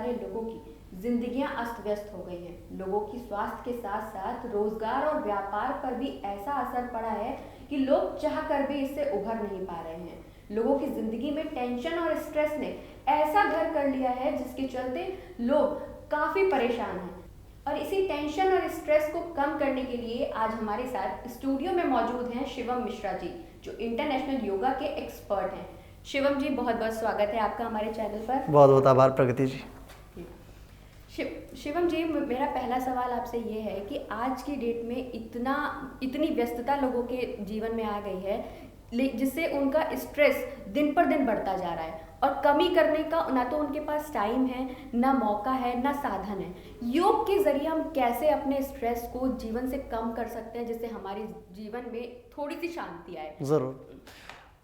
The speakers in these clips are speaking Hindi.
सारे लोगों की जिंदगियां अस्त व्यस्त हो गई हैं। लोगों की स्वास्थ्य के साथ साथ रोजगार और व्यापार पर भी ऐसा असर पड़ा है कि लोग चाह कर भी इससे उभर नहीं पा रहे हैं। लोगों की जिंदगी में टेंशन और स्ट्रेस ने ऐसा घर कर लिया है जिसके चलते लोग काफी परेशान हैं। और इसी टेंशन और स्ट्रेस को कम करने के लिए आज हमारे साथ स्टूडियो में मौजूद हैं शिवम मिश्रा जी, जो इंटरनेशनल योगा के एक्सपर्ट हैं। शिवम जी, बहुत बहुत स्वागत है आपका हमारे चैनल पर। बहुत बहुत आभार प्रगति जी। शिवम जी, मेरा पहला सवाल आपसे ये है कि आज की डेट में इतनी व्यस्तता लोगों के जीवन में आ गई है जिससे उनका स्ट्रेस दिन पर दिन बढ़ता जा रहा है और कमी करने का ना तो उनके पास टाइम है, ना मौका है, ना साधन है। योग के जरिए हम कैसे अपने स्ट्रेस को जीवन से कम कर सकते हैं जिससे हमारे जीवन में थोड़ी सी शांति आए? ज़रूर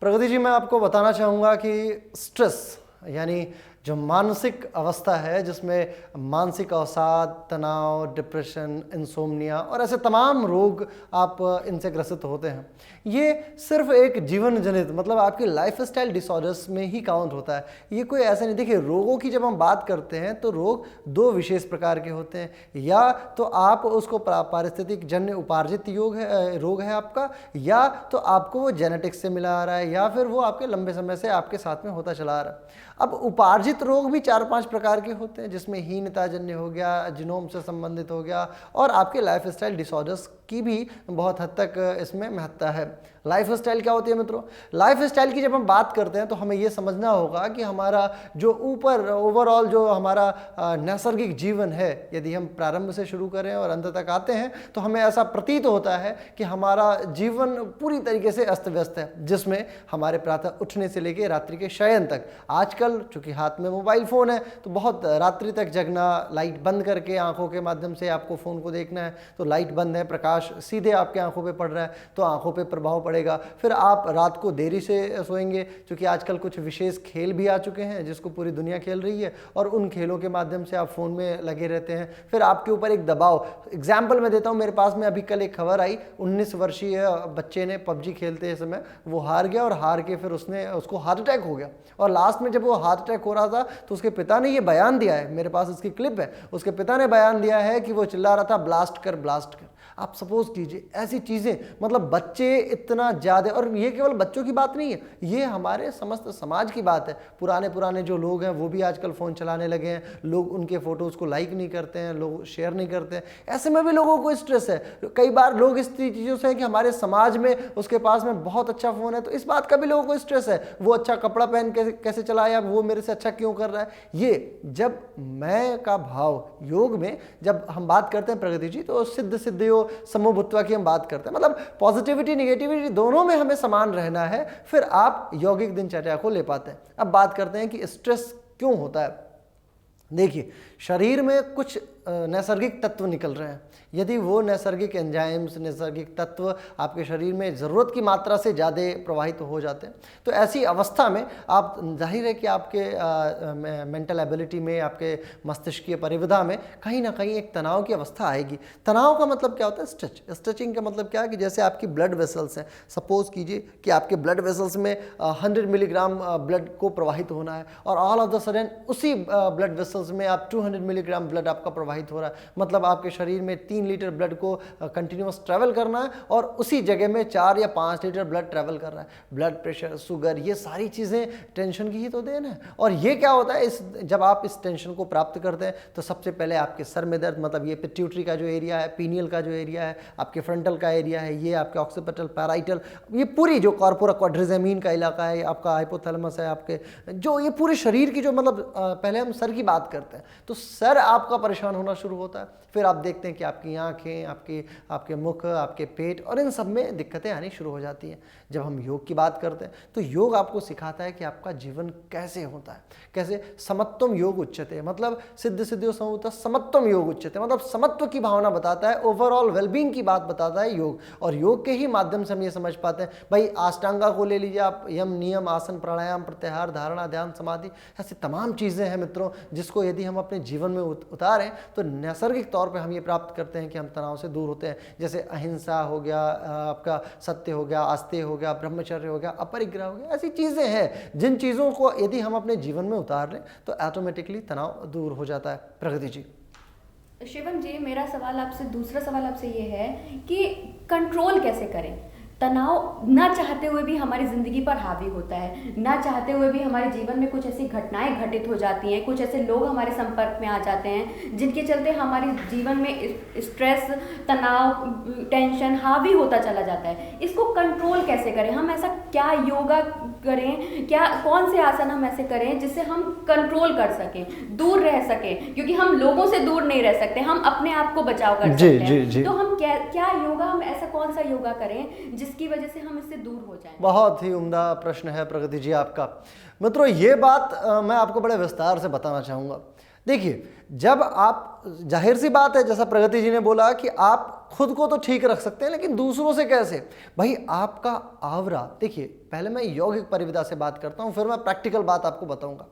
प्रगति जी, मैं आपको बताना चाहूँगा कि स्ट्रेस यानी जो मानसिक अवस्था है जिसमें मानसिक अवसाद, तनाव, डिप्रेशन, इंसोम्निया और ऐसे तमाम रोग आप इनसे ग्रसित होते हैं, ये सिर्फ एक जीवन जनित मतलब आपकी लाइफ स्टाइल डिसऑर्डर्स में ही काउंट होता है। ये कोई ऐसा नहीं। देखिए, रोगों की जब हम बात करते हैं तो रोग दो विशेष प्रकार के होते हैं। या तो आप उसको पारिस्थितिक जन्य उपार्जित रोग है आपका, या तो आपको वो जेनेटिक्स से मिला आ रहा है, या फिर वो आपके लंबे समय से आपके साथ में होता चला आ रहा है। अब उपार्जित रोग भी 4-5 प्रकार के होते हैं, जिसमें हीनताजन्य हो गया, जीनोम से संबंधित हो गया, और आपके लाइफ स्टाइल डिसऑर्डर्स की भी बहुत हद तक इसमें महत्ता है। लाइफ स्टाइल क्या होती है मित्रों? लाइफ स्टाइल की जब हम बात करते हैं तो हमें ये समझना होगा कि हमारा जो ओवरऑल जो हमारा नैसर्गिक जीवन है, यदि हम प्रारंभ से शुरू करें और अंत तक आते हैं तो हमें ऐसा प्रतीत होता है कि हमारा जीवन पूरी तरीके से अस्त व्यस्त है, जिसमें हमारे प्रातः उठने से लेकर रात्रि के शयन तक, आजकल चूंकि हाथ में मोबाइल फ़ोन है तो बहुत रात्रि तक जगना, लाइट बंद करके आंखों के माध्यम से आपको फ़ोन को देखना है तो लाइट बंद है, प्रकाश सीधे आपके आंखों पे पड़ रहा है तो आंखों पे प्रभाव पड़ेगा। फिर आप रात को देरी से सोएंगे, क्योंकि आजकल कुछ विशेष खेल भी आ चुके हैं जिसको पूरी दुनिया खेल रही है, और उन खेलों के माध्यम से आप फ़ोन में लगे रहते हैं। फिर आपके ऊपर एक दबाव, एग्जाम्पल मैं देता हूँ, मेरे पास में अभी कल एक खबर आई, 19 वर्षीय बच्चे ने पबजी खेलते समय वो हार गया, और हार के फिर उसको हार्ट अटैक हो गया, और लास्ट में जब वो हार्ट अटैक हो रहा था तो उसके पिता ने ये बयान दिया है, मेरे पास इसकी क्लिप है, उसके पिता ने बयान दिया है कि वो चिल्ला रहा था ब्लास्ट कर ब्लास्ट कर। आप सपोज कीजिए ऐसी चीज़ें, मतलब बच्चे इतना ज़्यादा, और ये केवल बच्चों की बात नहीं है, ये हमारे समस्त समाज की बात है। पुराने जो लोग हैं वो भी आजकल फ़ोन चलाने लगे हैं, लोग उनके फ़ोटोज़ को लाइक नहीं करते हैं, लोग शेयर नहीं करते हैं, ऐसे में भी लोगों को स्ट्रेस है। कई बार लोग इस चीज़ों से हैं कि हमारे समाज में उसके पास में बहुत अच्छा फ़ोन है तो इस बात का भी लोगों को स्ट्रेस है, वो अच्छा कपड़ा पहन कैसे चलाया, वो मेरे से अच्छा क्यों कर रहा है। ये जब मैं का भाव योग में जब हम बात करते हैं प्रगति जी, तो सिद्ध समोभूत्वा की हम बात करते हैं, मतलब पॉजिटिविटी निगेटिविटी दोनों में हमें समान रहना है, फिर आप यौगिक दिनचर्या को ले पाते हैं। अब बात करते हैं कि स्ट्रेस क्यों होता है। देखिए, शरीर में कुछ नैसर्गिक तत्व निकल रहे हैं, यदि वो नैसर्गिक एंजाइम्स, नैसर्गिक तत्व आपके शरीर में ज़रूरत की मात्रा से ज़्यादा प्रवाहित हो जाते हैं तो ऐसी अवस्था में आप, जाहिर है कि आपके मेंटल एबिलिटी में, आपके मस्तिष्कीय परिविधा में कहीं ना कहीं एक तनाव की अवस्था आएगी। तनाव का मतलब क्या होता है? स्ट्रेचिंग का मतलब क्या है कि जैसे आपकी ब्लड वेसल्स हैं, सपोज कीजिए कि आपके ब्लड वेसल्स में 100 मिलीग्राम ब्लड को प्रवाहित होना है, और ऑल ऑफ द सडन उसी ब्लड वेसल्स में आप 200 मिलीग्राम ब्लड आपका प्रवाहित हो रहा है, मतलब आपके शरीर में 3 लीटर ब्लड को कंटिन्यूअस ट्रैवल करना है, और उसी जगह में 4 या 5 लीटर ब्लड ट्रैवल कर रहा है। ब्लड प्रेशर, शुगर, ये सारी चीज़ें टेंशन की ही तो देन है। और ये क्या होता है, जब आप इस टेंशन को प्राप्त करते हैं तो सबसे पहले आपके सर में दर्द, मतलब ये पिट्यूटरी का जो एरिया है, पीनियल का जो एरिया है, आपके फ्रंटल का एरिया है, ये आपके ऑक्सीपिटल, पैराइटल, ये पूरी जो कॉर्पोरा क्वाड्रिजेमिन का इलाका है, आपका हाइपोथैलेमस है, आपके जो ये पूरे शरीर की जो, मतलब पहले हम सर की बात करते हैं तो सर आपका परेशान होना शुरू होता है। फिर आप देखते हैं कि आपकी आंखें, आपके मुख, आपके पेट, और इन सब में दिक्कतें आनी शुरू हो जाती हैं। जब हम योग की बात करते हैं तो योग आपको सिखाता है कि आपका जीवन कैसे होता है, कैसे समत्वम योग उच्यते, मतलब सिद्धियो समूतः समत्वम योग उच्यते, मतलब समत्व की भावना बताता है, ओवरऑल वेलबींग की बात बताता है योग। और योग के ही माध्यम से हम ये समझ पाते हैं। भाई अष्टांगा को ले लीजिए आप, यम, नियम, आसन, प्राणायाम, प्रत्याहार, धारणा, ध्यान, समाधि, ऐसी तमाम चीज़ें हैं मित्रों जिसको यदि हम अपने जीवन में उतारें तो नैसर्गिक तौर पे हम ये प्राप्त करते हैं कि हम तनाव से दूर होते हैं। जैसे अहिंसा हो गया, आपका सत्य हो गया, आस्तेय हो गया, ब्रह्मचर्य हो गया, अपरिग्रह हो गया, ऐसी चीज़ें हैं जिन चीज़ों को यदि हम अपने जीवन में उतार लें तो ऑटोमेटिकली तनाव दूर हो जाता है। प्रगति जी। शिवम जी, मेरा सवाल आपसे, दूसरा सवाल आपसे ये है कि कंट्रोल कैसे करें? तनाव ना चाहते हुए भी हमारी ज़िंदगी पर हावी होता है, ना चाहते हुए भी हमारे जीवन में कुछ ऐसी घटनाएं घटित हो जाती हैं, कुछ ऐसे लोग हमारे संपर्क में आ जाते हैं जिनके चलते हमारे जीवन में स्ट्रेस, तनाव, टेंशन हावी होता चला जाता है। इसको कंट्रोल कैसे करें? हम ऐसा क्या योगा करें, क्या कौन से आसन हम ऐसे करें जिससे हम कंट्रोल कर सकें, दूर रह सकें? क्योंकि हम लोगों से दूर नहीं रह सकते, हम अपने आप को बचाव कर सकते हैं। तो हम क्या योगा, हम ऐसा कौन सा योगा करें जिसकी वजह से हम इससे दूर हो जाएं? बहुत ही उम्दा प्रश्न है प्रगति जी आपका। मित्रों, ये बात मैं आपको बड़े विस्तार से बताना चाहूँगा। देखिए, जब आप, जाहिर सी बात है जैसा प्रगति जी ने बोला कि आप खुद को तो ठीक रख सकते हैं, लेकिन दूसरों से कैसे? भाई आपका आवरा, देखिए पहले मैं यौगिक परिविधा से बात करता हूँ, फिर मैं प्रैक्टिकल बात आपको बताऊंगा।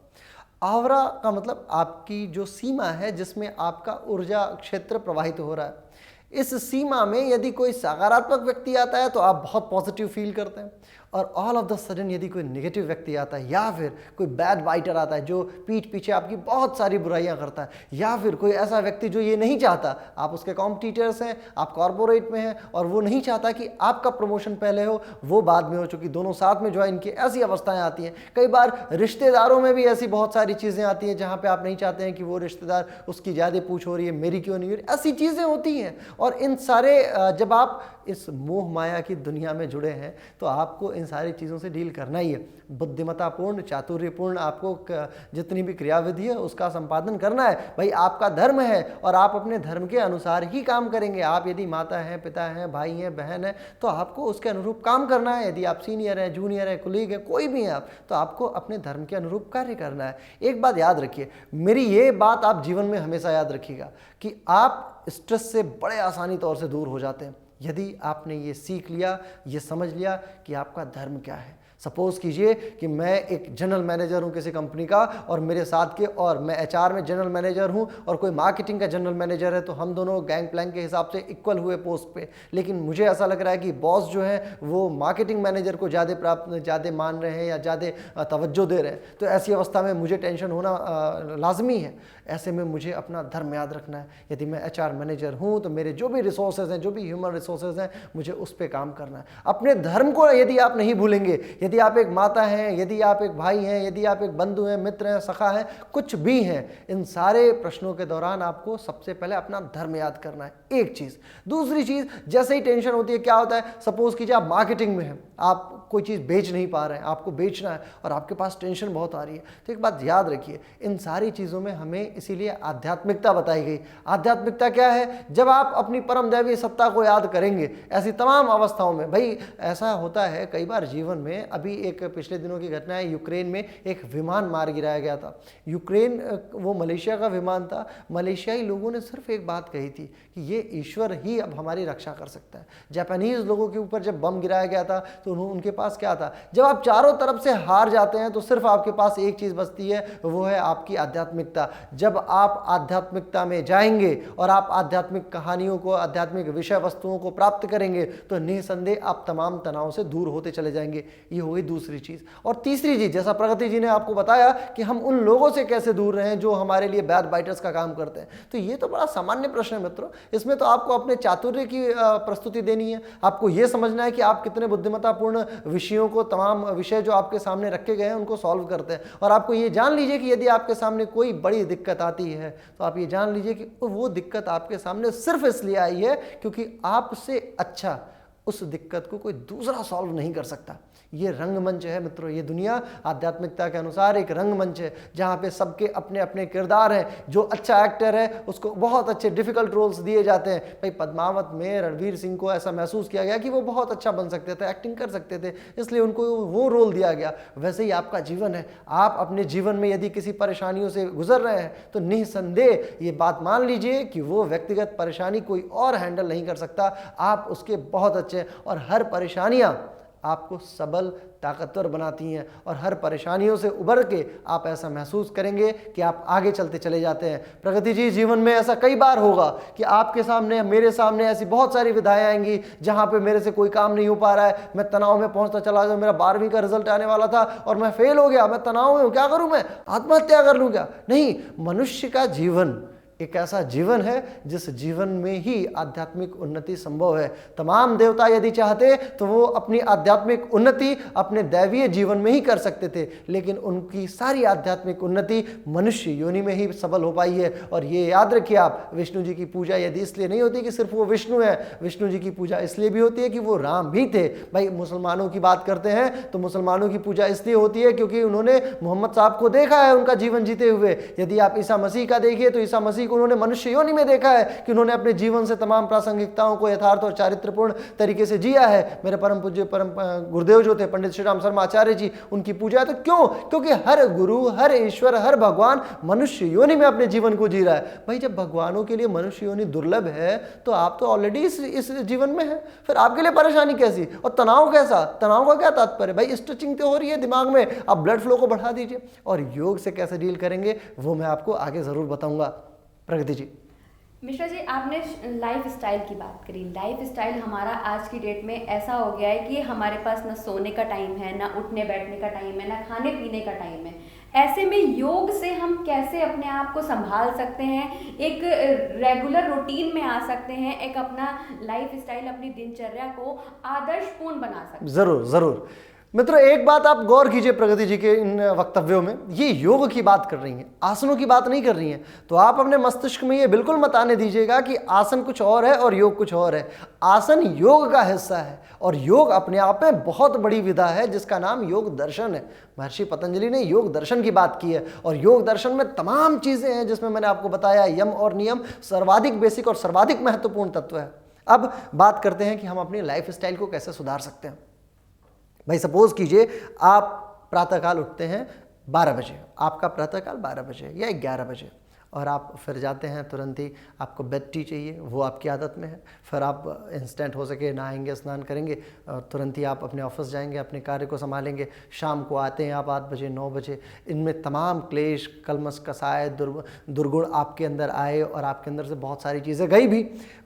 आवरा का मतलब आपकी जो सीमा है जिसमें आपका ऊर्जा क्षेत्र प्रवाहित हो रहा है। इस सीमा में यदि कोई सकारात्मक व्यक्ति आता है तो आप बहुत पॉजिटिव फील करते हैं, और ऑल ऑफ द सडन यदि कोई नेगेटिव व्यक्ति आता है या फिर कोई बैड बाइटर आता है जो पीठ पीछे आपकी बहुत सारी बुराइयां करता है, या फिर कोई ऐसा व्यक्ति जो ये नहीं चाहता, आप उसके कॉम्पिटिटर्स हैं, आप कॉर्पोरेट में हैं और वो नहीं चाहता कि आपका प्रमोशन पहले हो, वो बाद में हो, चूंकि दोनों साथ में जो है इनकी ऐसी अवस्थाएं आती हैं। कई बार रिश्तेदारों में भी ऐसी बहुत सारी चीज़ें आती हैं जहाँ पर आप नहीं चाहते हैं कि वो रिश्तेदार, उसकी ज़्यादा पूछ हो रही है, मेरी क्यों नहीं हो रही, ऐसी चीज़ें होती हैं। और इन सारे, जब आप इस मोह माया की दुनिया में जुड़े हैं तो आपको इन सारी चीज़ों से डील करना ही है। बुद्धिमत्तापूर्ण, चातुर्यपूर्ण आपको जितनी भी क्रियाविधि है उसका संपादन करना है। भाई आपका धर्म है और आप अपने धर्म के अनुसार ही काम करेंगे। आप यदि माता हैं, पिता हैं, भाई हैं, बहन है, तो आपको उसके अनुरूप काम करना है। यदि आप सीनियर हैं, जूनियर हैं, कुलीग हैं, कोई भी हैं आप, तो आपको अपने धर्म के अनुरूप कार्य करना है। एक बात याद रखिए, मेरी ये बात आप जीवन में हमेशा याद रखिएगा कि आप स्ट्रेस से बड़े आसानी तौर से दूर हो जाते हैं यदि आपने ये सीख लिया, ये समझ लिया कि आपका धर्म क्या है। सपोज कीजिए कि मैं एक जनरल मैनेजर हूं किसी कंपनी का, और मेरे साथ के, और मैं एचआर में जनरल मैनेजर हूं और कोई मार्केटिंग का जनरल मैनेजर है, तो हम दोनों गैंग प्लैंक के हिसाब से इक्वल हुए पोस्ट पे। लेकिन मुझे ऐसा लग रहा है कि बॉस जो है वो मार्केटिंग मैनेजर को ज़्यादा मान रहे हैं या ज़्यादा तवज्जो दे रहे हैं, तो ऐसी अवस्था में मुझे टेंशन होना लाजमी है। ऐसे में मुझे अपना धर्म याद रखना है। यदि मैं एचआर मैनेजर हूं तो मेरे जो भी रिसोर्सेज हैं, जो भी ह्यूमन रिसोर्सेज हैं, मुझे उस पर काम करना है। अपने धर्म को यदि आप नहीं भूलेंगे, यदि आप एक माता हैं, यदि आप एक भाई हैं, यदि आप एक बंधु हैं, मित्र हैं, सखा हैं, कुछ भी हैं, इन सारे प्रश्नों के दौरान आपको सबसे पहले अपना धर्म याद करना है, एक चीज़। दूसरी चीज़, जैसे ही टेंशन होती है, क्या होता है, सपोज कीजिए आप मार्केटिंग में हैं, आप कोई चीज़ बेच नहीं पा रहे हैं, आपको बेचना है और आपके पास टेंशन बहुत आ रही है, तो एक बात याद रखिए, इन सारी चीज़ों में हमें इसीलिए आध्यात्मिकता बताई गई। आध्यात्मिकता क्या है? जब आप अपनी परम दैवीय सत्ता को याद करेंगे ऐसी तमाम अवस्थाओं में। भाई ऐसा होता है कई बार जीवन में, अभी एक पिछले दिनों की घटना है, यूक्रेन में एक विमान मार गिराया गया था। यूक्रेन, वो मलेशिया का विमान था। मलेशियाई लोगों ने सिर्फ एक बात कही थी कि ये ईश्वर ही अब हमारी रक्षा कर सकता है। जापानीज लोगों के ऊपर जब बम गिराया गया था तो उनके पास क्या था? जब आप चारों तरफ से हार जाते हैं तो सिर्फ आपके पास एक चीज़ बचती है, वो है आपकी आध्यात्मिकता। जब आप आध्यात्मिकता में जाएंगे और आप आध्यात्मिक कहानियों को, आध्यात्मिक विषय वस्तुओं को प्राप्त करेंगे तो निसंदेह आप तमाम तनाव से दूर होते चले जाएंगे। ये हो गई दूसरी चीज़। और तीसरी चीज़, जैसा प्रगति जी ने आपको बताया कि हम उन लोगों से कैसे दूर रहें जो हमारे लिए बैड बाइटर्स का काम करते हैं, तो ये तो बड़ा सामान्य प्रश्न है मित्रों। इसमें तो आपको अपने चातुर्य की प्रस्तुति देनी है। आपको ये समझना है कि आप कितने बुद्धिमत्तापूर्ण विषयों को, तमाम विषय जो आपके सामने रखे गए हैं उनको सॉल्व करते हैं। और आपको ये जान लीजिए कि यदि आपके सामने कोई बड़ी दिक्कत आती है तो आप ये जान लीजिए कि वो दिक्कत आपके सामने सिर्फ इसलिए आई है क्योंकि आपसे अच्छा उस दिक्कत को कोई दूसरा सॉल्व नहीं कर सकता। ये रंगमंच है मित्रों, ये दुनिया आध्यात्मिकता के अनुसार एक रंगमंच है जहाँ पे सबके अपने अपने किरदार हैं। जो अच्छा एक्टर है उसको बहुत अच्छे डिफिकल्ट रोल्स दिए जाते हैं। भाई पद्मावत में रणवीर सिंह को ऐसा महसूस किया गया कि वो बहुत अच्छा बन सकते थे, एक्टिंग कर सकते थे, इसलिए उनको वो रोल दिया गया। वैसे ही आपका जीवन है। आप अपने जीवन में यदि किसी परेशानियों से गुजर रहे हैं तो निसंदेह ये बात मान लीजिए कि वो व्यक्तिगत परेशानी कोई और हैंडल नहीं कर सकता। आप उसके बहुत अच्छे, और हर परेशानियाँ आपको सबल, ताकतवर बनाती हैं और हर परेशानियों से उबर के आप ऐसा महसूस करेंगे कि आप आगे चलते चले जाते हैं। प्रगति जी, जीवन में ऐसा कई बार होगा कि आपके सामने, मेरे सामने ऐसी बहुत सारी विधाएं आएंगी जहां पे मेरे से कोई काम नहीं हो पा रहा है, मैं तनाव में पहुंचता चला जाऊं, मेरा 12वीं का रिजल्ट आने वाला था और मैं फेल हो गया, मैं तनाव में हूं, क्या करूं, मैं आत्महत्या कर लूं क्या? नहीं, मनुष्य का जीवन एक ऐसा जीवन है जिस जीवन में ही आध्यात्मिक उन्नति संभव है। तमाम देवता यदि चाहते तो वो अपनी आध्यात्मिक उन्नति अपने दैवीय जीवन में ही कर सकते थे, लेकिन उनकी सारी आध्यात्मिक उन्नति मनुष्य योनि में ही सफल हो पाई है। और ये याद रखिए आप, विष्णु जी की पूजा यदि इसलिए नहीं होती कि सिर्फ वो विष्णु है, विष्णु जी की पूजा इसलिए भी होती है कि वो राम भी थे। भाई मुसलमानों की बात करते हैं तो मुसलमानों की पूजा इसलिए होती है क्योंकि उन्होंने मोहम्मद साहब को देखा है उनका जीवन जीते हुए। यदि आप ईसा मसीह का देखिए तो ईसा मसीह उन्होंने मनुष्य योनि में देखा है कि उन्होंने अपने जीवन से तमाम प्रासंगिकताओं को यथार्थ और चारित्रपूर्ण तरीके से जिया है। मेरे परम पूज्य परम गुरुदेव जो थे पंडित श्री राम शर्मा आचार्य जी, उनकी पूजा है। तो क्यों? क्योंकि हर गुरु, हर ईश्वर, हर भगवान मनुष्य योनि में अपने जीवन को जी रहा है। भाई जब भगवानों के लिए मनुष्य योनि दुर्लभ है तो आप तो ऑलरेडी इस जीवन में है, फिर आपके लिए परेशानी कैसी और तनाव कैसा? तनाव का क्या तात्पर्य? भाई स्ट्रेचिंग तो हो रही है दिमाग में, आप ब्लड फ्लो को बढ़ा दीजिए। और योग से कैसे डील करेंगे वो मैं आपको आगे जरूर बताऊंगा। प्रगति जी। मिश्रा जी, आपने लाइफ स्टाइल की बात करी। लाइफ स्टाइल हमारा आज की डेट में ऐसा हो गया है कि हमारे पास ना सोने का टाइम है, ना उठने बैठने का टाइम है, ना खाने पीने का टाइम है। ऐसे में योग से हम कैसे अपने आप को संभाल सकते हैं, एक रेगुलर रूटीन में आ सकते हैं, एक अपना लाइफ स्टाइल, अपनी दिनचर्या को आदर्शपूर्ण बना सकते हैं? जरूर जरूर मित्रों, एक बात आप गौर कीजिए प्रगति जी के इन वक्तव्यों में, ये योग की बात कर रही हैं, आसनों की बात नहीं कर रही हैं। तो आप अपने मस्तिष्क में ये बिल्कुल मत आने दीजिएगा कि आसन कुछ और है और योग कुछ और है। आसन योग का हिस्सा है और योग अपने आप में बहुत बड़ी विधा है जिसका नाम योग दर्शन है। महर्षि पतंजलि ने योग दर्शन की बात की है और योग दर्शन में तमाम चीजें हैं जिसमें मैंने आपको बताया यम और नियम सर्वाधिक बेसिक और सर्वाधिक महत्वपूर्ण तत्व है। अब बात करते हैं कि हम अपनी लाइफ स्टाइल को कैसे सुधार सकते हैं। भाई सपोज कीजिए आप प्रातःकाल उठते हैं 12 बजे, आपका प्रातःकाल 12 बजे या 11 बजे, और आप फिर जाते हैं तुरंत ही, आपको बेड टी चाहिए, वो आपकी आदत में है। फिर आप इंस्टेंट हो सके नहाएंगे, स्नान करेंगे और तुरंत ही आप अपने ऑफिस जाएंगे, अपने कार्य को संभालेंगे। शाम को आते हैं आप 8 बजे 9 बजे, इनमें तमाम क्लेश, कलमश, कसाय, दुर्गुण आपके अंदर आए और आपके अंदर से बहुत सारी चीज़ें गई भी।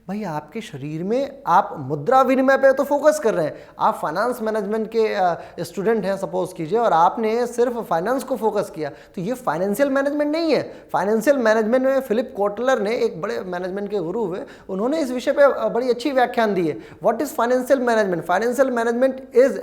भाई आपके शरीर में आप मुद्रा विनिमय पे तो फोकस कर रहे हैं, आप फाइनेंस मैनेजमेंट के स्टूडेंट हैं सपोज कीजिए और आपने सिर्फ फाइनेंस को फोकस किया, तो ये फाइनेंशियल मैनेजमेंट नहीं है। फाइनेंशियल मैनेजमेंट में फिलिप कोटलर ने, एक बड़े मैनेजमेंट के गुरु हुए, उन्होंने इस विषय पे बड़ी अच्छी व्याख्यान दी है। What is financial management? Financial management is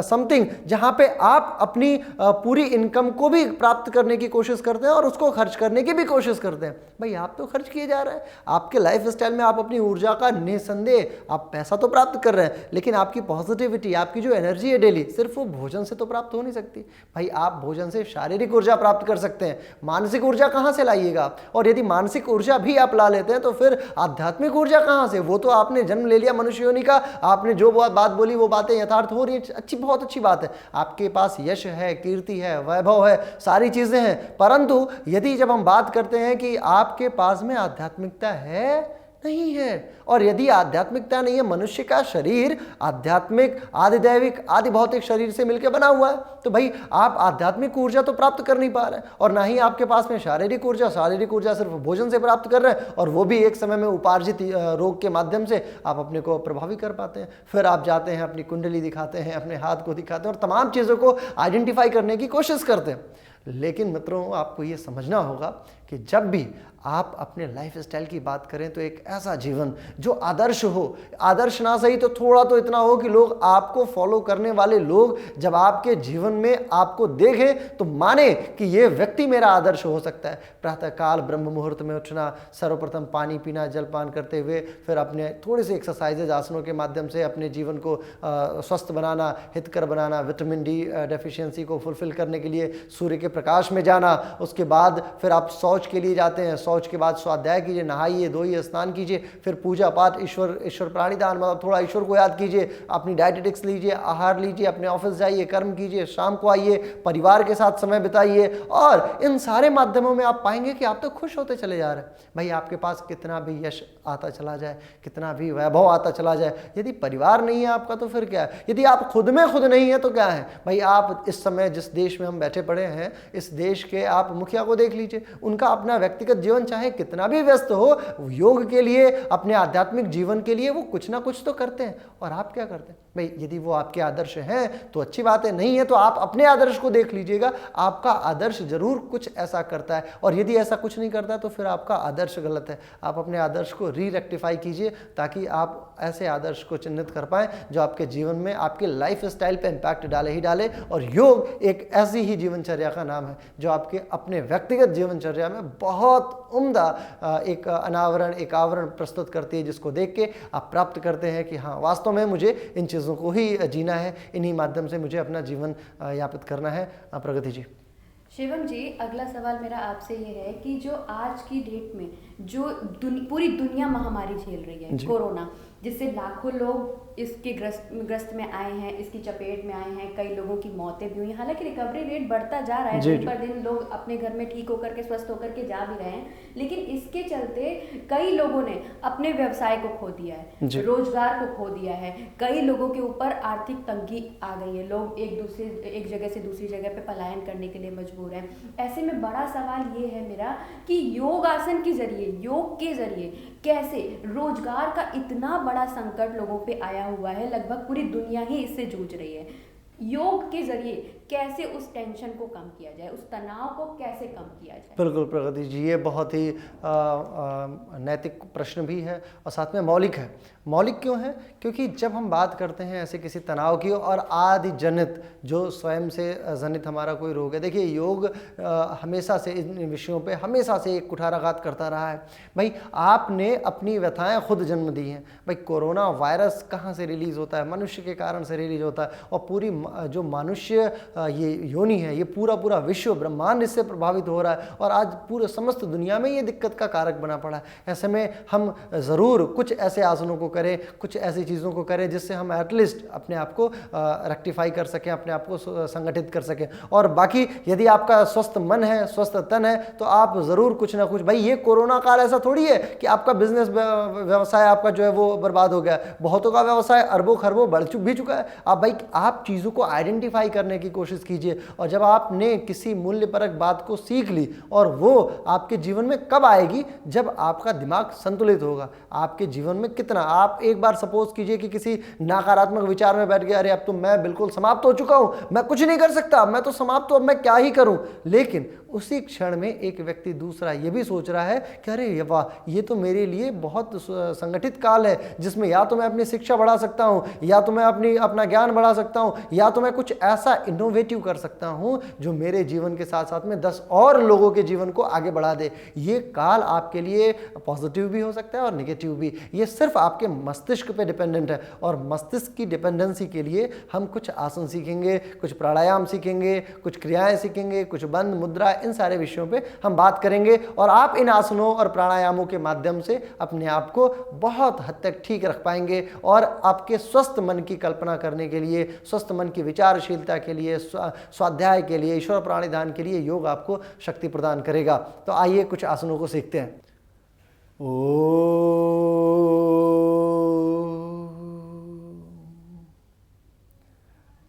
something जहां पे आप अपनी पूरी इनकम को भी प्राप्त करने की कोशिश करते हैं और उसको खर्च करने की भी कोशिश करते हैं। भाई आप तो खर्च किए जा रहे हैं, आपके लाइफ स्टाइल में आप अपनी ऊर्जा का निसंदेह आप पैसा तो प्राप्त कर रहे हैं, लेकिन आपकी पॉजिटिविटी, आपकी जो एनर्जी है डेली, सिर्फ वो भोजन से तो प्राप्त हो नहीं सकती। भाई आप भोजन से शारीरिक ऊर्जा प्राप्त कर सकते हैं, मानसिक ऊर्जा कहां से लाइएगा? और यदि मानसिक ऊर्जा भी आप ला लेते हैं तो फिर आध्यात्मिक ऊर्जा कहां से? वो तो आपने जन्म ले लिया मनुष्य योनि का, आपने जो बात बोली वो बातें यथार्थ हो रही है, अच्छी, बहुत अच्छी बात है। आपके पास यश है, कीर्ति है, वैभव है, सारी चीजें हैं, परंतु यदि जब हम बात करते हैं कि आपके पास में आध्यात्मिकता है, नहीं है। और यदि आध्यात्मिकता नहीं है, मनुष्य का शरीर आध्यात्मिक, आदिदैविक, आदि भौतिक शरीर से मिलकर बना हुआ है, तो भाई आप आध्यात्मिक ऊर्जा तो प्राप्त कर नहीं पा रहे हैं और ना ही आपके पास में शारीरिक ऊर्जा सिर्फ भोजन से प्राप्त कर रहे हैं, और वो भी एक समय में उपार्जित रोग के माध्यम से आप अपने को प्रभावी कर पाते हैं। फिर आप जाते हैं, अपनी कुंडली दिखाते हैं, अपने हाथ को दिखाते हैं और तमाम चीज़ों को आइडेंटिफाई करने की कोशिश करते हैं। लेकिन मित्रों, आपको ये समझना होगा कि जब भी आप अपने लाइफ स्टाइल की बात करें तो एक ऐसा जीवन जो आदर्श हो, आदर्श ना सही तो थोड़ा तो इतना हो कि लोग आपको फॉलो करने वाले लोग जब आपके जीवन में आपको देखें तो माने कि ये व्यक्ति मेरा आदर्श हो सकता है। प्रातःकाल ब्रह्म मुहूर्त में उठना, सर्वप्रथम पानी पीना, जलपान करते हुए फिर अपने थोड़ी सी एक्सरसाइजेज आसनों के माध्यम से अपने जीवन को स्वस्थ बनाना, हितकर बनाना, विटामिन डी डेफिशिएंसी को फुलफिल करने के लिए सूर्य के प्रकाश में जाना। उसके बाद फिर आप शौच के लिए जाते हैं, शौच के बाद स्वाध्याय कीजिए, नहाइए धोइए, स्नान कीजिए, फिर पूजा पाठ, ईश्वर प्राणिदान, मतलब थोड़ा ईश्वर को याद कीजिए, अपनी डाइटेटिक्स लीजिए, आहार लीजिए, अपने ऑफिस जाइए, कर्म कीजिए, शाम को आइए, परिवार के साथ समय बिताइए, और इन सारे माध्यमों में आप पाएंगे कि आप तो खुश होते चले जा रहे हैं। भाई आपके पास कितना भी यश आता चला जाए, कितना भी वैभव आता चला जाए, यदि परिवार नहीं है आपका तो फिर क्या है? यदि आप खुद में खुद नहीं है तो क्या है? भाई आप इस समय जिस देश में हम बैठे पड़े हैं, इस देश के आप मुखिया को देख लीजिए, उनका अपना व्यक्तिगत जीवन चाहे कितना भी व्यस्त हो, योग के लिए, अपने आध्यात्मिक जीवन के लिए वो कुछ ना कुछ तो करते हैं। और आप क्या करते हैं? भाई यदि वो आपके आदर्श हैं तो अच्छी बात है, नहीं है तो आप अपने आदर्श को देख लीजिएगा, आपका आदर्श जरूर कुछ ऐसा करता है, और यदि ऐसा कुछ नहीं करता तो फिर आपका आदर्श गलत है। आप अपने आदर्श को रेक्टिफाई कीजिए ताकि आप ऐसे आदर्श को चिन्हित कर पाएं जो आपके जीवन में, आपके लाइफ स्टाइल पे इम्पैक्ट डाले ही डाले। और योग एक ऐसी ही जीवनचर्या का नाम है जो आपके अपने व्यक्तिगत जीवनचर्या में बहुत उम्दा एक अनावरण, एक आवरण प्रस्तुत करती है, जिसको देख के आप प्राप्त करते हैं कि हाँ वास्तव में मुझे इन चीज़ों को ही जीना है, इन्हीं माध्यम से मुझे अपना जीवन यापित करना है। प्रगति जी। शिवम जी, अगला सवाल मेरा आपसे ये है कि जो आज की डेट में जो पूरी दुनिया महामारी झेल रही है, कोरोना, जिससे लाखों लोग इसके ग्रस्त में आए हैं, इसकी चपेट में आए हैं, कई लोगों की मौतें भी हुई। हालांकि रिकवरी रेट बढ़ता जा रहा है, दिन पर दिन लोग अपने घर में ठीक होकर के, स्वस्थ होकर के जा भी रहे हैं, लेकिन इसके चलते कई लोगों ने अपने व्यवसाय को खो दिया है, रोजगार को खो दिया है, कई लोगों के ऊपर आर्थिक तंगी आ गई है, लोग एक जगह से दूसरी जगह पे पलायन करने के लिए मजबूर हैं। ऐसे में बड़ा सवाल ये है मेरा कि योगासन के जरिए, योग के जरिए कैसे रोजगार का इतना बड़ा संकट लोगों पे आया हुआ है, लगभग पूरी दुनिया ही इससे जूझ रही है, योग के जरिए कैसे उस टेंशन को कम किया जाए, उस तनाव को कैसे कम किया जाए? बिल्कुल प्रगति जी, ये बहुत ही नैतिक प्रश्न भी है और साथ में मौलिक है। मौलिक क्यों है? क्योंकि जब हम बात करते हैं ऐसे किसी तनाव की और आदि जनित, जो स्वयं से जनित हमारा कोई रोग है, देखिए योग हमेशा से इन विषयों पे हमेशा से एक कुठाराघात करता रहा है। भाई आपने अपनी व्यथाएं खुद जन्म दी हैं। भाई कोरोना वायरस कहाँ से रिलीज होता है? मनुष्य के कारण से रिलीज होता है, और पूरी जो मनुष्य ये योनि है, ये पूरा विश्व ब्रह्मांड इससे प्रभावित हो रहा है, और आज पूरे समस्त दुनिया में ये दिक्कत का कारक बना पड़ा है। ऐसे में हम ज़रूर कुछ ऐसे आसनों को करें, कुछ ऐसी चीज़ों को करें जिससे हम एटलीस्ट अपने आप को रेक्टिफाई कर सकें, अपने आप को संगठित कर सकें। और बाकी यदि आपका स्वस्थ मन है, स्वस्थ तन है, तो आप ज़रूर कुछ ना कुछ, भाई ये कोरोना काल ऐसा थोड़ी है कि आपका बिजनेस व्यवसाय आपका जो है वो बर्बाद हो गया। बहुतों का व्यवसाय अरबों खरबों बढ़ भी चुका है। आप चीज़ों को आइडेंटिफाई करने की कोशिश कीजिए, और जब आपने किसी मूल्यपरक बात को सीख ली, और वो आपके जीवन में कब आएगी? जब आपका दिमाग संतुलित होगा। आपके जीवन में कितना, आप एक बार सपोज कीजिए कि किसी नकारात्मक विचार में बैठ गए, अरे अब तो मैं बिल्कुल समाप्त हो चुका हूं, मैं कुछ नहीं कर सकता, मैं तो समाप्त हूं, अब मैं क्या ही करूं। लेकिन उसी क्षण में एक व्यक्ति दूसरा ये भी सोच रहा है कि अरे वाह, ये तो मेरे लिए बहुत संगठित काल है, जिसमें या तो मैं अपनी शिक्षा बढ़ा सकता हूं, या तो मैं अपना ज्ञान बढ़ा सकता हूं, या तो मैं कुछ ऐसा इनोवेटिव कर सकता हूं जो मेरे जीवन के साथ साथ में 10 और लोगों के जीवन को आगे बढ़ा दे। ये काल आपके लिए पॉजिटिव भी हो सकता है और नेगेटिव भी। ये सिर्फ आपके मस्तिष्क पे डिपेंडेंट है, और मस्तिष्क की डिपेंडेंसी के लिए हम कुछ आसन सीखेंगे, कुछ प्राणायाम सीखेंगे, कुछ क्रियाएं सीखेंगे, कुछ बंद मुद्रा, इन सारे विषयों पे हम बात करेंगे। और आप इन आसनों और प्राणायामों के माध्यम से अपने आप को बहुत हद तक ठीक रख पाएंगे, और आपके स्वस्थ मन की कल्पना करने के लिए, स्वस्थ मन की विचारशीलता के लिए, स्वाध्याय के लिए, ईश्वर प्राणिधान के लिए योग आपको शक्ति प्रदान करेगा। तो आइए कुछ आसनों को सीखते हैं।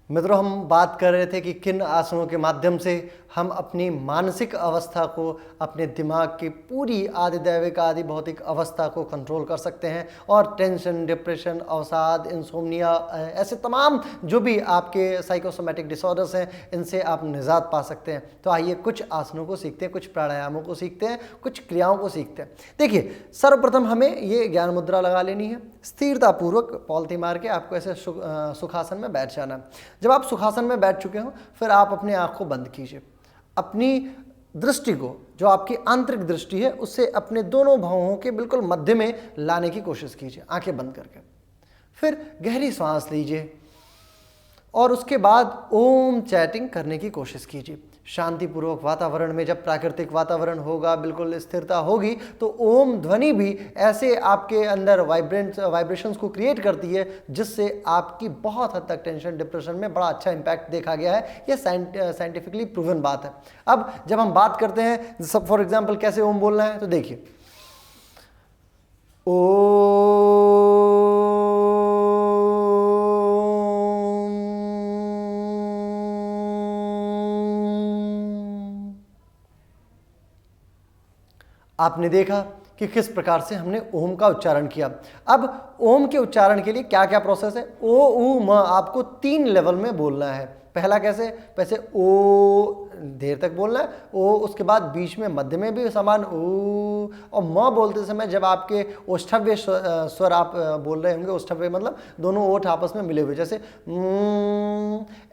मित्रों, हम बात कर रहे थे कि किन आसनों के माध्यम से हम अपनी मानसिक अवस्था को, अपने दिमाग की पूरी आदि दैविक आदि भौतिक अवस्था को कंट्रोल कर सकते हैं, और टेंशन, डिप्रेशन, अवसाद, इंसोम्निया, ऐसे तमाम जो भी आपके साइकोसोमैटिक डिसऑर्डर्स हैं, इनसे आप निजात पा सकते हैं। तो आइए कुछ आसनों को सीखते हैं, कुछ प्राणायामों को सीखते हैं, कुछ क्रियाओं को सीखते हैं। देखिए, सर्वप्रथम हमें ये ज्ञान मुद्रा लगा लेनी है। स्थिरतापूर्वक पॉलथी मार के आपको ऐसे सुखासन में बैठ जाना है। जब आप सुखासन में बैठ चुके हो, फिर आप अपनी आँख को बंद कीजिए। अपनी दृष्टि को, जो आपकी आंतरिक दृष्टि है, उससे अपने दोनों भौहों के बिल्कुल मध्य में लाने की कोशिश कीजिए, आंखें बंद करके। फिर गहरी सांस लीजिए, और उसके बाद ओम चैटिंग करने की कोशिश कीजिए। शांतिपूर्वक वातावरण में जब प्राकृतिक वातावरण होगा, बिल्कुल स्थिरता होगी, तो ओम ध्वनि भी ऐसे आपके अंदर वाइब्रेशंस को क्रिएट करती है जिससे आपकी बहुत हद तक टेंशन डिप्रेशन में बड़ा अच्छा इंपैक्ट देखा गया है। ये साइंटिफिकली प्रूवन बात है। अब जब हम बात करते हैं सब फॉर एग्जाम्पल कैसे ओम बोलना है, तो देखिए आपने देखा कि किस प्रकार से हमने ओम का उच्चारण किया। अब ओम के उच्चारण के लिए क्या क्या प्रोसेस है, ओ उ म आपको 3 लेवल में बोलना है। पहला कैसे, वैसे ओ देर तक बोलना है, ओ, उसके बाद बीच में मध्य में भी समान ओ, और म बोलते समय जब आपके ओष्ठव्य स्वर आप बोल रहे होंगे, ओष्ठव्य मतलब दोनों ओठ आपस में मिले हुए, जैसे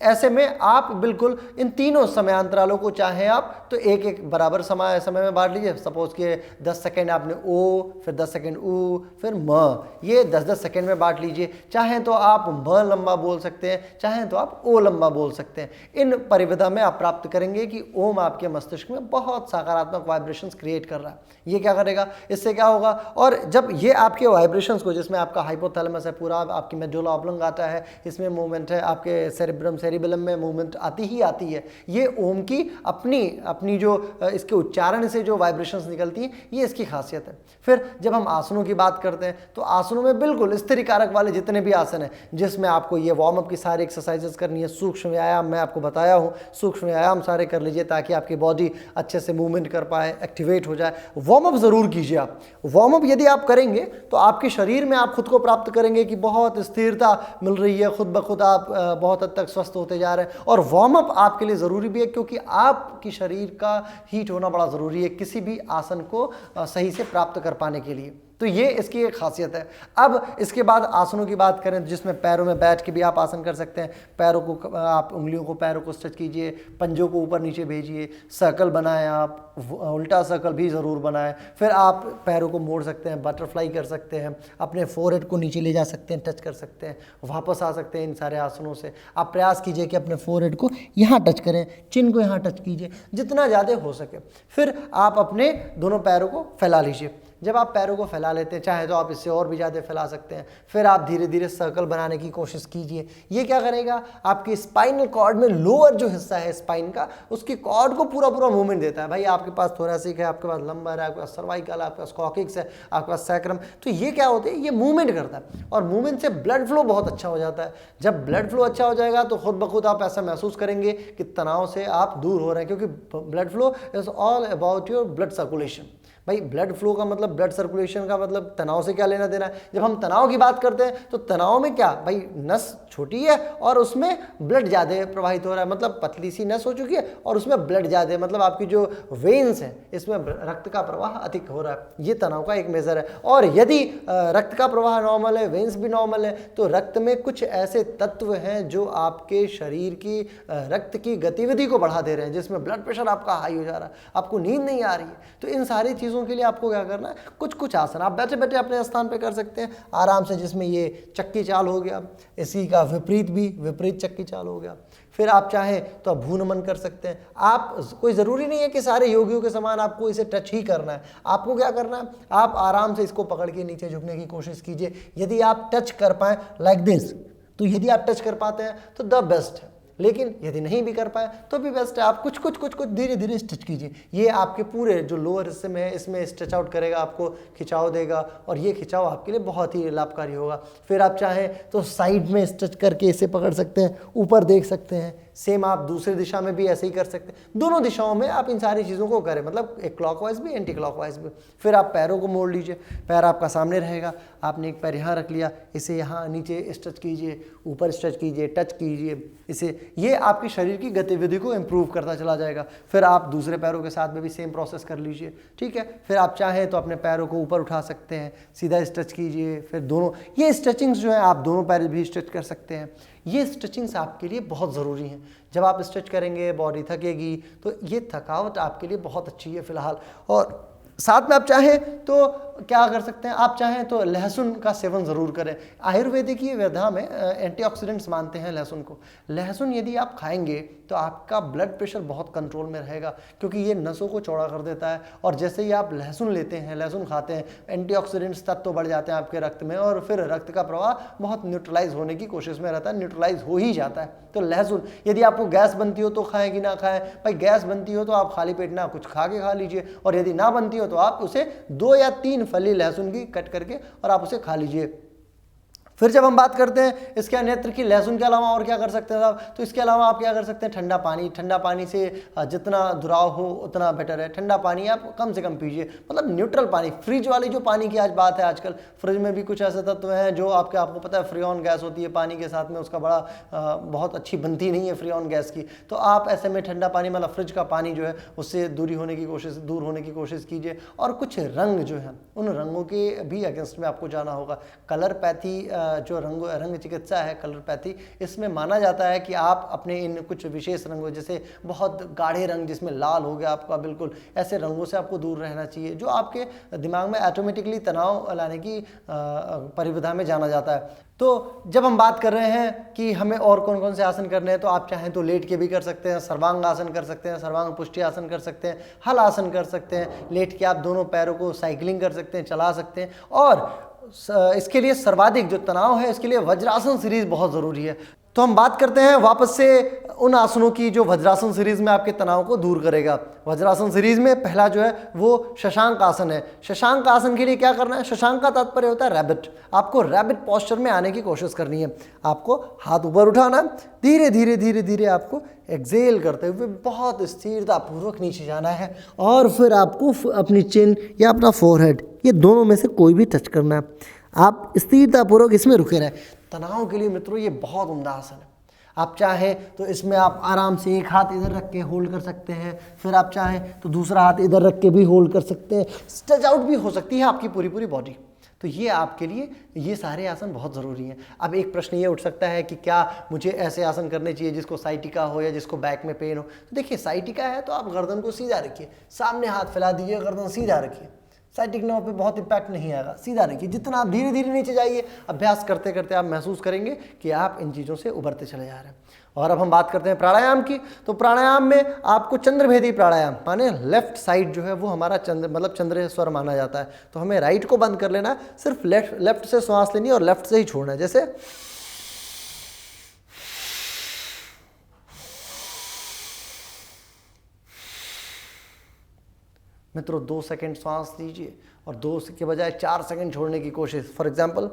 ऐसे में आप बिल्कुल इन तीनों समयांतरालों को चाहे आप तो एक एक बराबर समय में बांट लीजिए। सपोज कि 10 सेकेंड आपने ओ, फिर 10 सेकेंड ऊ, फिर म, ये 10-10 सेकेंड में बांट लीजिए। चाहे तो आप म लंबा बोल सकते हैं, चाहे तो आप ओ लंबा बोल सकते हैं। इन परिविधा में आप प्राप्त करेंगे कि ओम आपके मस्तिष्क में बहुत सकारात्मक वाइब्रेशंस क्रिएट कर रहा है। ये क्या करेगा, इससे क्या होगा, और जब ये आपके वाइब्रेशंस को, जिसमें आपका हाइपोथैलेमस है, पूरा आपकी मेडुला ऑब्लंगाटा है, इसमें मूवमेंट है, आपके सेरिबेलम में मूवमेंट आती ही आती है। ये ओम की अपनी जो इसके उच्चारण से जो वाइब्रेशंस निकलती हैं, ये इसकी खासियत है। फिर जब हम आसनों की बात करते हैं तो आसनों में बिल्कुल स्थिर कारक वाले जितने भी आसन हैं, जिसमें आपको ये वार्म अप की सारी एक्सरसाइजेस करनी है, सूक्ष्म व्यायाम मैं आपको बताया हूँ, सूक्ष्म व्यायाम सारे कर लीजिए ताकि आपकी बॉडी अच्छे से मूवमेंट कर पाए, एक्टिवेट हो जाए। वार्म अप जरूर कीजिए आप। वार्म अप यदि आप करेंगे तो आपके शरीर में आप खुद को प्राप्त करेंगे कि बहुत स्थिरता मिल रही है, खुद ब खुद आप बहुत हद तक स्वस्थ होते जा रहे हैं। और वार्म अप आपके लिए ज़रूरी भी है क्योंकि आपकी शरीर का हीट होना बड़ा ज़रूरी है किसी भी आसन को सही से प्राप्त कर पाने के लिए। तो ये इसकी एक खासियत है। अब इसके बाद आसनों की बात करें जिसमें पैरों में बैठ के भी आप आसन कर सकते हैं। पैरों को आप उंगलियों को पैरों को स्ट्रेच कीजिए, पंजों को ऊपर नीचे भेजिए, सर्कल बनाएं, आप उल्टा सर्कल भी ज़रूर बनाएं। फिर आप पैरों को मोड़ सकते हैं, बटरफ्लाई कर सकते हैं, अपने फोरहेड को नीचे ले जा सकते हैं, टच कर सकते हैं, वापस आ सकते हैं। इन सारे आसनों से आप प्रयास कीजिए कि अपने फोरहेड को यहाँ टच करें, चिन को यहाँ टच कीजिए जितना ज़्यादा हो सके। फिर आप अपने दोनों पैरों को फैला लीजिए। जब आप पैरों को फैला लेते हैं, चाहे तो आप इससे और भी ज़्यादा फैला सकते हैं। फिर आप धीरे धीरे सर्कल बनाने की कोशिश कीजिए। ये क्या करेगा, आपकी स्पाइनल कॉर्ड में लोअर जो हिस्सा है स्पाइन का, उसकी कॉर्ड को पूरा मूवमेंट देता है। भाई आपके पास थोरैसिक है, आपके पास लंबर है, आपके पास सर्वाइकल है, आपके पास कॉकिक्स है, आपके पास सैक्रम। तो ये क्या होते हैं, ये मूवमेंट करता है और मूवमेंट से ब्लड फ्लो बहुत अच्छा हो जाता है। जब ब्लड फ्लो अच्छा हो जाएगा तो खुद ब खुद आप ऐसा महसूस करेंगे कि तनाव से आप दूर हो रहे हैं, क्योंकि blood flow is all about your blood circulation. भाई ब्लड फ्लो का मतलब, ब्लड सर्कुलेशन का मतलब तनाव से क्या लेना देना है। जब हम तनाव की बात करते हैं तो तनाव में क्या, भाई नस छोटी है और उसमें ब्लड ज़्यादा प्रवाहित हो रहा है, मतलब पतली सी नस हो चुकी है और उसमें ब्लड ज़्यादा है, मतलब आपकी जो वेन्स है इसमें रक्त का प्रवाह अधिक हो रहा है। ये तनाव का एक मेजर है। और यदि रक्त का प्रवाह नॉर्मल है, वेन्स भी नॉर्मल है, तो रक्त में कुछ ऐसे तत्व हैं जो आपके शरीर की रक्त की गतिविधि को बढ़ा दे रहे हैं, जिसमें ब्लड प्रेशर आपका हाई हो जा रहा है, आपको नींद नहीं आ रही है। तो इन सारी चीज़ों के लिए आपको क्या करना है, कुछ आसन आप बैठे बैठे अपने स्थान पे कर सकते हैं आराम से, जिसमें ये चक्की चाल हो गया, इसी का विपरीत चक्की चाल हो गया। फिर आप चाहें तो आप भू नमन कर सकते हैं। आप कोई ज़रूरी नहीं है कि सारे योगियों के समान आपको इसे टच ही करना है। आपको क्या करना है, आप आराम से इसको पकड़ के नीचे झुकने की कोशिश कीजिए। यदि आप टच कर पाएँ लाइक दिस, तो यदि आप टच कर पाते हैं तो द बेस्ट है, लेकिन यदि नहीं भी कर पाए तो भी बेस्ट है। आप कुछ धीरे धीरे स्ट्रेच कीजिए। ये आपके पूरे जो लोअर हिस्से में है इसमें स्ट्रेच आउट करेगा, आपको खिंचाव देगा और ये खिंचाव आपके लिए बहुत ही लाभकारी होगा। फिर आप चाहें तो साइड में स्ट्रेच करके इसे पकड़ सकते हैं, ऊपर देख सकते हैं। सेम आप दूसरी दिशा में भी ऐसे ही कर सकते हैं। दोनों दिशाओं में आप इन सारी चीज़ों को करें, मतलब एक क्लॉकवाइज भी एंटी क्लॉकवाइज भी। फिर आप पैरों को मोड़ लीजिए, पैर आपका सामने रहेगा, आपने एक पैर यहाँ रख लिया, इसे यहाँ नीचे स्ट्रेच कीजिए, ऊपर स्ट्रेच कीजिए, टच कीजिए इसे। ये आपकी शरीर की गतिविधि को इम्प्रूव करता चला जाएगा। फिर आप दूसरे पैरों के साथ में भी सेम प्रोसेस कर लीजिए, ठीक है। फिर आप चाहें तो अपने पैरों को ऊपर उठा सकते हैं, सीधा स्ट्रेच कीजिए। फिर दोनों ये स्ट्रेचिंग्स जो है आप दोनों पैर भी स्ट्रेच कर सकते हैं। ये स्ट्रेचिंग्स आपके लिए बहुत ज़रूरी हैं। जब आप स्ट्रेच करेंगे बॉडी थकेगी, तो ये थकावट आपके लिए बहुत अच्छी है फिलहाल। और साथ में आप चाहें तो क्या कर सकते हैं, आप चाहें तो लहसुन का सेवन ज़रूर करें। आयुर्वेदिक की विधा में एंटीऑक्सीडेंट्स मानते हैं लहसुन को। लहसुन यदि आप खाएंगे तो आपका ब्लड प्रेशर बहुत कंट्रोल में रहेगा, क्योंकि ये नसों को चौड़ा कर देता है। और जैसे ही आप लहसुन लेते हैं, लहसुन खाते हैं, एंटीऑक्सीडेंट्स तत्व बढ़ जाते हैं आपके रक्त में, और फिर रक्त का प्रवाह बहुत न्यूट्रलाइज होने की कोशिश में रहता है, न्यूट्रलाइज हो ही जाता है। तो लहसुन, यदि आपको गैस बनती हो तो खाएं कि ना खाएं, भाई गैस बनती हो तो आप खाली पेट ना कुछ खा के खा लीजिए, और यदि ना बनती हो तो आप उसे 2 या 3 फली लहसुन की कट करके और आप उसे खा लीजिए। फिर जब हम बात करते हैं इसके अन्यत्र की लहसुन के अलावा और क्या कर सकते हैं साहब, तो इसके अलावा आप क्या कर सकते हैं, ठंडा पानी। ठंडा पानी से जितना दुराव हो उतना बेटर है। ठंडा पानी आप कम से कम पीजिए, मतलब न्यूट्रल पानी। फ्रिज वाली जो पानी की आज बात है, आजकल फ्रिज में भी कुछ ऐसे तत्व हैं जो आपको पता है फ्रीऑन गैस होती है पानी के साथ में, उसका बड़ा बहुत अच्छी बनती नहीं है फ्रीऑन गैस की। तो आप ऐसे में ठंडा पानी, मतलब फ्रिज का पानी जो है उससे दूर होने की कोशिश कीजिए। और कुछ रंग जो है, उन रंगों के भी अगेंस्ट में आपको जाना होगा। कलरपैथी जो रंग चिकित्सा है, कलरपैथी, इसमें माना जाता है कि आप अपने इन कुछ विशेष रंगों, जैसे बहुत गाढ़े रंग जिसमें लाल हो गया आपका, बिल्कुल ऐसे रंगों से आपको दूर रहना चाहिए, जो आपके दिमाग में ऑटोमेटिकली तनाव लाने की परिविधा में जाना जाता है। तो जब हम बात कर रहे हैं कि हमें और कौन कौन से आसन करने हैं, तो आप चाहें तो लेट के भी कर सकते हैं, सर्वांग आसन कर सकते हैं, सर्वांग पुष्टि आसन कर सकते हैं, हल आसन कर सकते हैं। लेट के आप दोनों पैरों को साइकिलिंग कर सकते हैं, चला सकते हैं। और इसके लिए सर्वाधिक जो तनाव है, इसके लिए वज्रासन सीरीज बहुत ज़रूरी है। तो हम बात करते हैं वापस से उन आसनों की जो वज्रासन सीरीज में आपके तनाव को दूर करेगा। वज्रासन सीरीज में पहला जो है वो शशांक आसन है। शशांक आसन के लिए क्या करना है, शशांक का तात्पर्य होता है रैबिट। आपको रैबिट पोस्चर में आने की कोशिश करनी है। आपको हाथ ऊपर उठाना, धीरे धीरे धीरे धीरे आपको एक्सेल करते हुए बहुत स्थिरता पूर्वक नीचे जाना है, और फिर आपको अपनी चिन या अपना फोरहेड, ये दोनों में से कोई भी टच करना है। आप स्थिरता पूर्वक इसमें रुके रहें। तनाव के लिए मित्रों ये बहुत उम्दा आसन है। आप चाहें तो इसमें आप आराम से एक हाथ इधर रख के होल्ड कर सकते हैं, फिर आप चाहें तो दूसरा हाथ इधर रख के भी होल्ड कर सकते हैं। स्ट्रेच आउट भी हो सकती है आपकी पूरी बॉडी। तो ये आपके लिए ये सारे आसन बहुत ज़रूरी हैं। अब एक प्रश्न ये उठ सकता है कि क्या मुझे ऐसे आसन करने चाहिए जिसको साइटिका हो या जिसको बैक में पेन हो। तो देखिए, साइटिका है तो आप गर्दन को सीधा रखिए, सामने हाथ फैला दीजिए, गर्दन सीधा रखिए। साइटिक नर्व पे बहुत इंपैक्ट नहीं आएगा, सीधा रखिए। जितना आप धीरे धीरे नीचे जाइए, अभ्यास करते करते आप महसूस करेंगे कि आप इन चीज़ों से उभरते चले जा रहे हैं। और अब हम बात करते हैं प्राणायाम की। तो प्राणायाम में आपको चंद्रभेदी प्राणायाम, माने लेफ्ट साइड जो है वो हमारा चंद्रेश्वर माना जाता है। तो हमें राइट को बंद कर लेना है, सिर्फ लेफ्ट से श्वास लेनी है और लेफ्ट से ही छोड़ना है। जैसे मित्रों 2 सेकंड श्वास लीजिए और 2 के बजाय 4 सेकंड छोड़ने की कोशिश। फॉर एग्जाम्पल,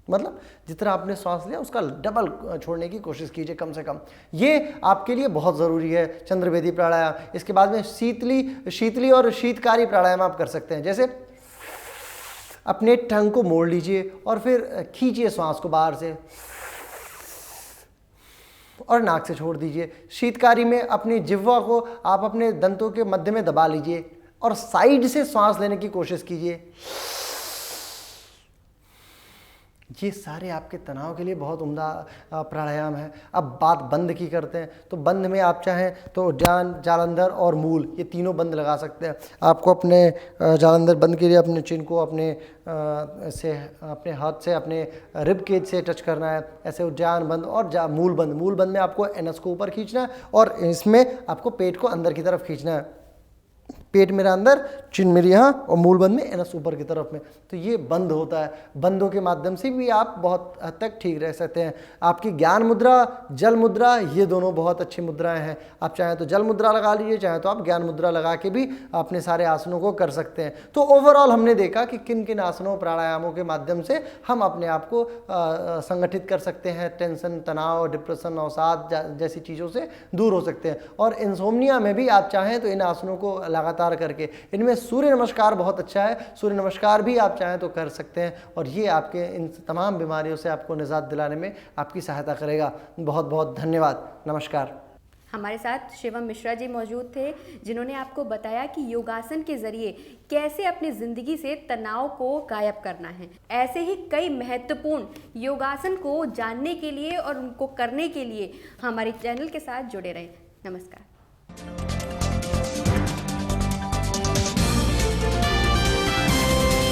मतलब जितना आपने श्वास लिया उसका डबल छोड़ने की कोशिश कीजिए कम से कम। ये आपके लिए बहुत ज़रूरी है चंद्रभेदी प्राणायाम। इसके बाद में शीतली और शीतकारी प्राणायाम आप कर सकते हैं। जैसे अपने टंग को मोड़ लीजिए और फिर खींचिए श्वास को बाहर से और नाक से छोड़ दीजिए। शीतकारी में अपनी जिह्वा को आप अपने दंतों के मध्य में दबा लीजिए और साइड से श्वास लेने की कोशिश कीजिए। ये सारे आपके तनाव के लिए बहुत उम्दा प्राणायाम है। अब बात बंद की करते हैं। तो बंद में आप चाहें तो उद्यान, जालंधर और मूल, ये तीनों बंद लगा सकते हैं। आपको अपने जालंधर बंद के लिए अपने चिन को अपने हाथ से अपने रिब केज से टच करना है। ऐसे उद्यान बंद और मूल बंद। मूल बंद में आपको एनस को ऊपर खींचना है और इसमें आपको पेट को अंदर की तरफ खींचना है। पेट मेरा अंदर, चिन मेरी यहाँ, और मूल बंद में एनस ऊपर की तरफ में। तो ये बंद होता है। बंदों के माध्यम से भी आप बहुत हद तक ठीक रह सकते हैं। आपकी ज्ञान मुद्रा, जल मुद्रा, ये दोनों बहुत अच्छी मुद्राएं हैं। आप चाहें तो जल मुद्रा लगा लीजिए, चाहें तो आप ज्ञान मुद्रा लगा के भी अपने सारे आसनों को कर सकते हैं। तो ओवरऑल हमने देखा कि किन किन आसनों, प्राणायामों के माध्यम से हम अपने आप को संगठित कर सकते हैं। टेंशन, तनाव, डिप्रेशन, अवसाद जैसी चीज़ों से दूर हो सकते हैं। और इंसोम्निया में भी आप चाहें तो इन आसनों को लगातार करके, इनमें सूर्य नमस्कार बहुत अच्छा है, सूर्य नमस्कार भी आप चाहें तो कर सकते हैं और ये आपके इन तमाम बीमारियों से आपको निजात दिलाने में आपकी सहायता करेगा। बहुत बहुत धन्यवाद। नमस्कार। हमारे साथ शिवम मिश्रा जी मौजूद थे, जिन्होंने आपको बताया कि योगासन के जरिए कैसे अपनी ज़िंदगी से तनाव को गायब करना है। ऐसे ही कई महत्वपूर्ण योगासन को जानने के लिए और उनको करने के लिए हमारे चैनल के साथ जुड़े रहें। नमस्कार।